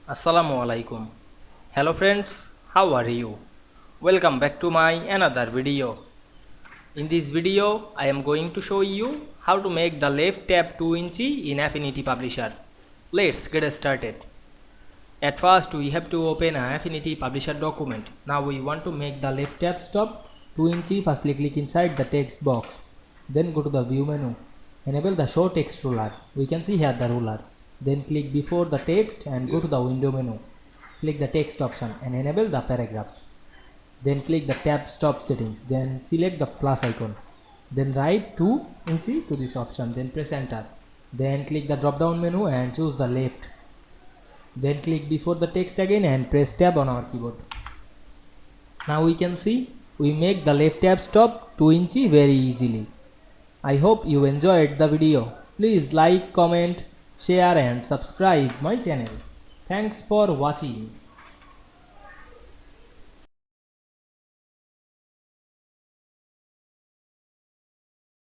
Assalamu Walaikum. Hello friends, how are you? Welcome back to my another video. In this video, I am going to show you how to make the left tab 2 inch in Affinity Publisher. Let's get started. At first, we have to open an Affinity Publisher document. Now we want to make the left tab stop 2 inch. Firstly click inside the text box. Then go to the view menu. Enable the show text ruler. We can see here the ruler. Then click before the text and go to the window menu. Click the text option and enable the paragraph. Then click the tab stop settings. Then select the plus icon. Then write 2 inch to this option. Then press enter. Then click the drop down menu and choose the left. Then click before the text again and press tab on our keyboard. Now we can see we make the left tab stop 2 inch very easily. I hope you enjoyed the video. Please like, comment, share and subscribe my channel. Thanks for watching.